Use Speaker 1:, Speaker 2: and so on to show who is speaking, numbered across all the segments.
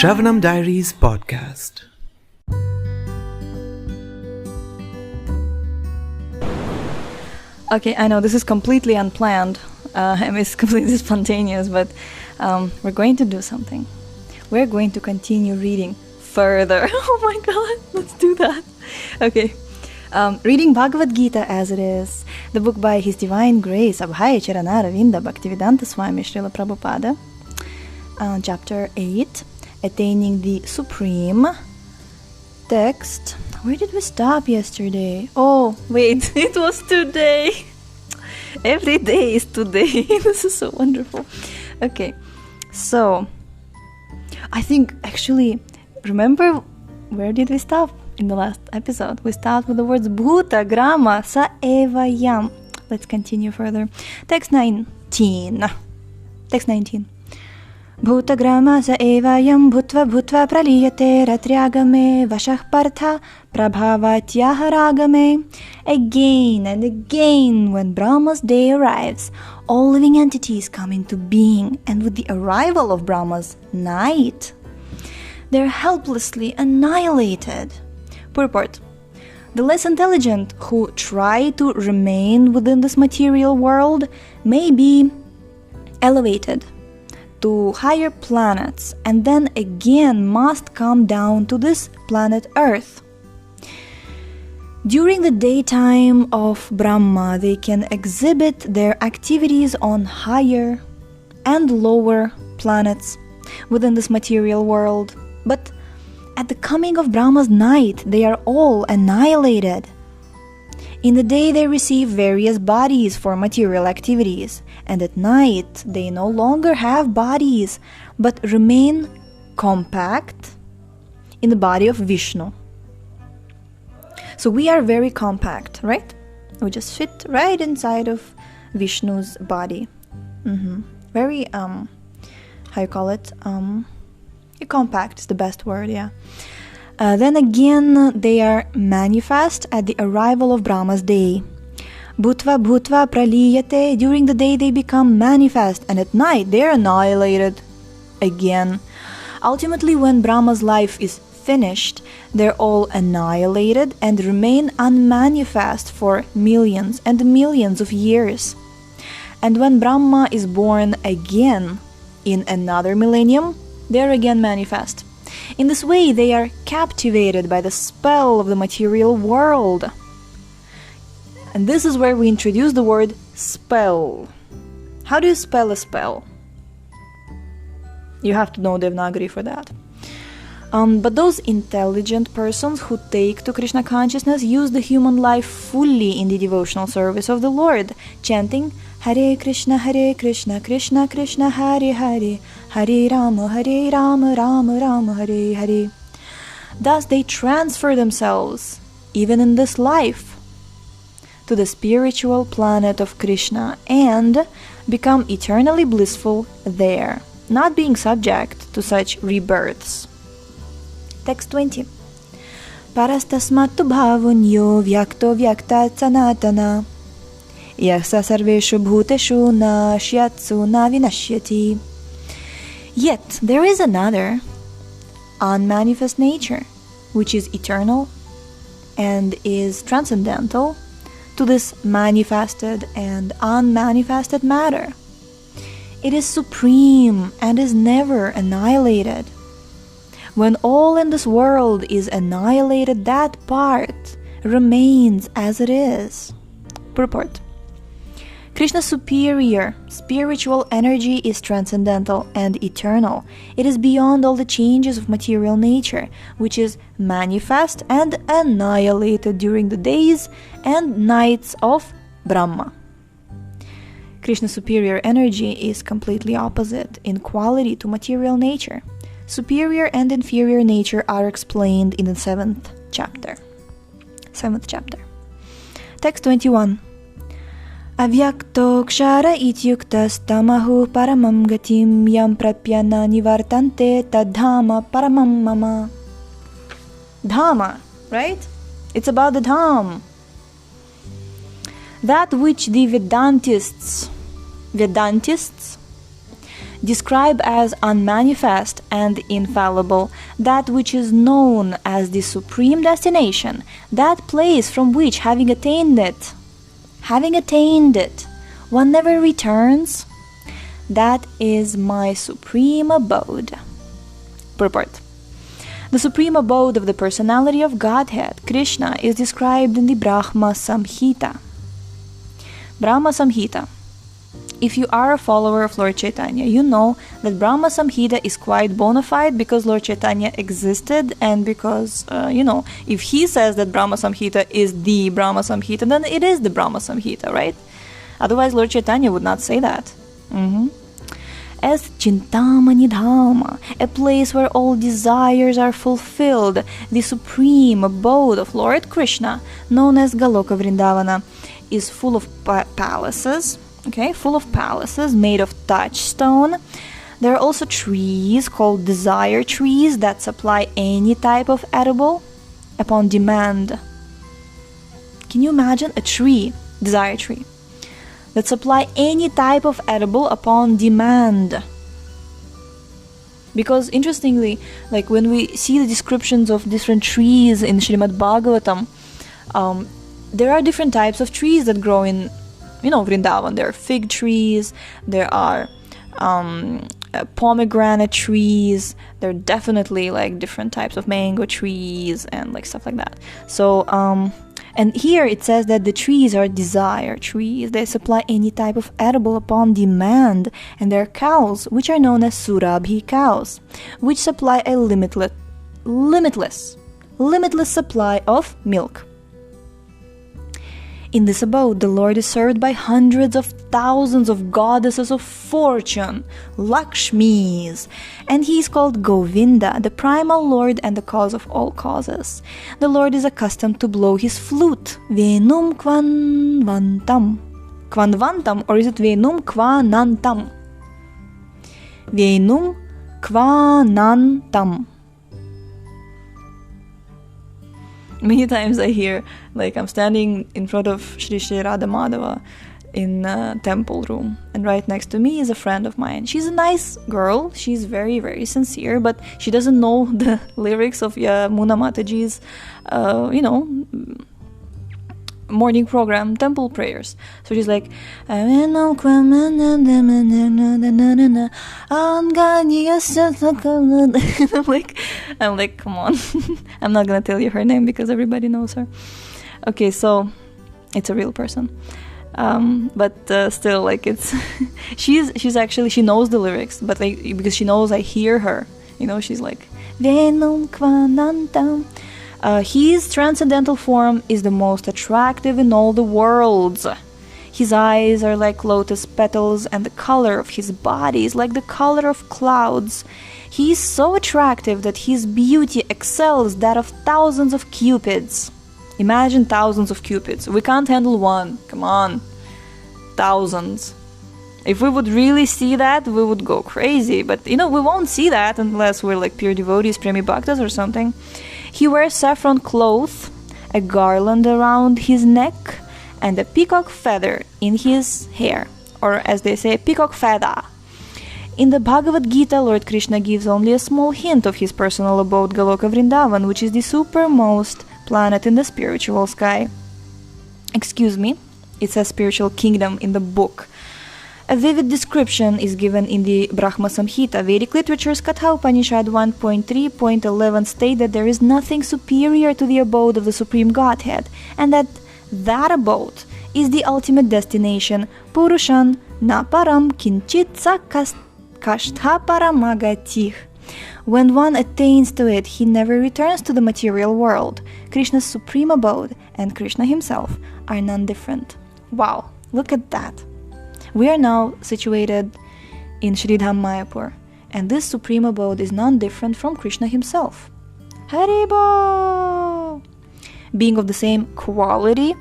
Speaker 1: Shravanam Diaries podcast.
Speaker 2: Okay, I know this is completely unplanned. It's completely spontaneous, but we're going to do something. We're going to continue reading further. Oh my god, let's do that. Okay. Reading Bhagavad Gita as it is, the book by His Divine Grace Abhaya Charana Ravinda Bhaktivedanta Swami Srila Prabhupada, chapter 8, Attaining the Supreme. Text. Where did we stop yesterday? Oh, wait, it was today. Every day is today. This is so wonderful. Okay, so I think actually, remember where did we stop in the last episode? We start with the words Bhuta Grama Sa Eva Yam. Let's continue further. Text 19. Bhuta Grama Sa Eva Yam Bhutva Bhutva Praliyate Ratriagame Vashah Partha Prabhavatyaha Ragame. Again and again, when Brahma's day arrives, all living entities come into being, and with the arrival of Brahma's night, they're helplessly annihilated. Purport. The less intelligent who try to remain within this material world may be elevated to higher planets and then again must come down to this planet Earth. During the daytime of Brahma, they can exhibit their activities on higher and lower planets within this material world. But at the coming of Brahma's night, they are all annihilated. In the day, they receive various bodies for material activities, and at night, they no longer have bodies, but remain compact in the body of Vishnu. So we are very compact, right? We just fit right inside of Vishnu's body. Very, how you call it? Compact is the best word, yeah. Then again, they are manifest at the arrival of Brahma's day. Bhutva Bhutva Praliyate. During the day they become manifest, and at night they are annihilated again. Ultimately, when Brahma's life is finished, they're all annihilated and remain unmanifest for millions and millions of years. And when Brahma is born again in another millennium, they're again manifest. In this way, they are captivated by the spell of the material world. And this is where we introduce the word spell. How do you spell a spell? You have to know Devanagari for that. But those intelligent persons who take to Krishna consciousness use the human life fully in the devotional service of the Lord, chanting Hare Krishna, Krishna Krishna, Hare Hare, Hare Rama, Rama Rama, Hare Hare. Thus they transfer themselves, even in this life, to the spiritual planet of Krishna and become eternally blissful there, not being subject to such rebirths. Text 20. Parastasmattu bhavunyo vyakto vyakta sanatana yasa sarveshu bhuteshu na shyatsu na vinashyati. Yet there is another unmanifest nature, which is eternal and is transcendental to this manifested and unmanifested matter. It is supreme and is never annihilated. When all in this world is annihilated, that part remains as it is. Purport. Krishna's superior spiritual energy is transcendental and eternal. It is beyond all the changes of material nature, which is manifest and annihilated during the days and nights of Brahma. Krishna's superior energy is completely opposite in quality to material nature. Superior and inferior nature are explained in the 7th chapter. Text 21. Avyakto kshara ityuktas tamahu paramam gatim yam prapyana nivartante tadhama paramam mama. Dhamma, right? It's about the Dham. That which the Vedantists describe as unmanifest and infallible that which is known as the supreme destination, that place from which, having attained it, one never returns. That is my supreme abode. Purport. The supreme abode of the personality of Godhead, Krishna, is described in the Brahma Samhita. Brahma Samhita. If you are a follower of Lord Chaitanya, you know that Brahma Samhita is quite bona fide because Lord Chaitanya existed, and because, if he says that Brahma Samhita is the Brahma Samhita, then it is the Brahma Samhita, right? Otherwise, Lord Chaitanya would not say that. As Chintamani Dhama, a place where all desires are fulfilled, the supreme abode of Lord Krishna, known as Goloka Vrindavana, is full of palaces, full of palaces made of touchstone. There are also trees called desire trees that supply any type of edible upon demand. Can you imagine a tree, desire tree, that supply any type of edible upon demand? Because interestingly, like when we see the descriptions of different trees in Srimad Bhagavatam, there are different types of trees that grow in Vrindavan. There are fig trees, there are pomegranate trees, there are definitely like different types of mango trees and like stuff like that. So and here it says that the trees are desire trees. They supply any type of edible upon demand, and there are cows which are known as Surabhi cows, which supply a limitless supply of milk. In this abode, the Lord is served by hundreds of thousands of goddesses of fortune, Lakshmis, and he is called Govinda, the primal Lord and the cause of all causes. The Lord is accustomed to blow his flute, Venum Kvanvantam. Kvanvantam, or is it Venum Kvanantam? Venum Kvanantam. Many times I hear, like I'm standing in front of Shri Shri Radha Madhava in a temple room, and right next to me is a friend of mine. She's a nice girl, she's very, very sincere, but she doesn't know the lyrics of Yamuna Mataji's, morning program, temple prayers. So she's like, I'm like, come on. I'm not gonna tell you her name because everybody knows her. Okay, so it's a real person. But still, like, it's she's actually, she knows the lyrics, but like, because she knows I hear her, she's like, Venum Kvanantam. His transcendental form is the most attractive in all the worlds. His eyes are like lotus petals, and the color of his body is like the color of clouds. He is so attractive that his beauty excels that of thousands of cupids. Imagine thousands of cupids. We can't handle one. Come on. Thousands. If we would really see that, we would go crazy. But, we won't see that unless we're like pure devotees, Premi Bhaktas or something. He wears saffron cloth, a garland around his neck, and a peacock feather in his hair, or as they say, peacock feather. In the Bhagavad Gita, Lord Krishna gives only a small hint of his personal abode, Goloka Vrindavan, which is the supermost planet in the spiritual sky. Excuse me, it says spiritual kingdom in the book. A vivid description is given in the Brahma Samhita. Vedic literature's Katha Upanishad 1.3.11 state that there is nothing superior to the abode of the Supreme Godhead, and that abode is the ultimate destination, Purushan na param kinchit sa kashtha paramagatih. When one attains to it, he never returns to the material world. Krishna's supreme abode and Krishna himself are non-different. Wow, look at that. We are now situated in Shridham Mayapur, and this supreme abode is non-different from Krishna himself. Haribo! Being of the same quality,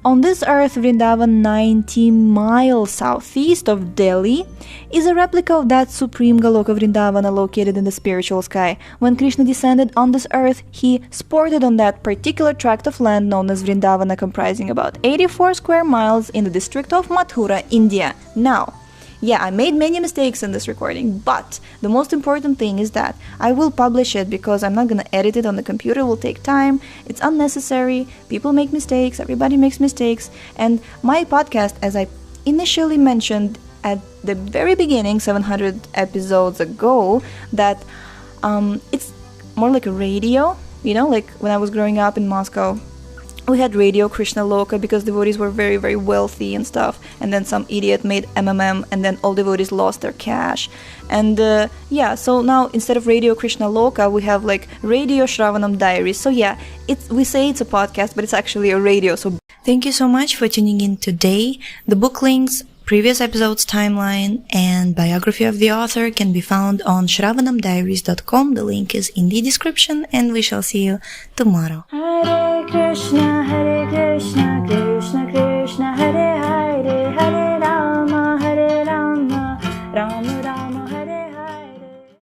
Speaker 2: on this earth, Vrindavan, 90 miles southeast of Delhi, is a replica of that supreme Goloka Vrindavana located in the spiritual sky. When Krishna descended on this earth, he sported on that particular tract of land known as Vrindavana, comprising about 84 square miles in the district of Mathura, India. Now, Yeah, I made many mistakes in this recording, but the most important thing is that I will publish it because I'm not gonna edit it on the computer. It will take time. It's unnecessary. People make mistakes. Everybody makes mistakes. And my podcast, as I initially mentioned at the very beginning, 700 episodes ago, that it's more like a radio. You know, like when I was growing up in Moscow, we had Radio Krishna Loka because devotees were very, very wealthy and stuff. And then some idiot made MMM, and then all devotees lost their cash. And so now instead of Radio Krishna Loka, we have like Radio Shravanam Diaries. So yeah, we say it's a podcast, but it's actually a radio. So thank you so much for tuning in today. The book links, previous episodes timeline, and biography of the author can be found on shravanamdiaries.com. The link is in the description, and we shall see you tomorrow. Hare Krishna, Krishna Krishna, Hare Hare.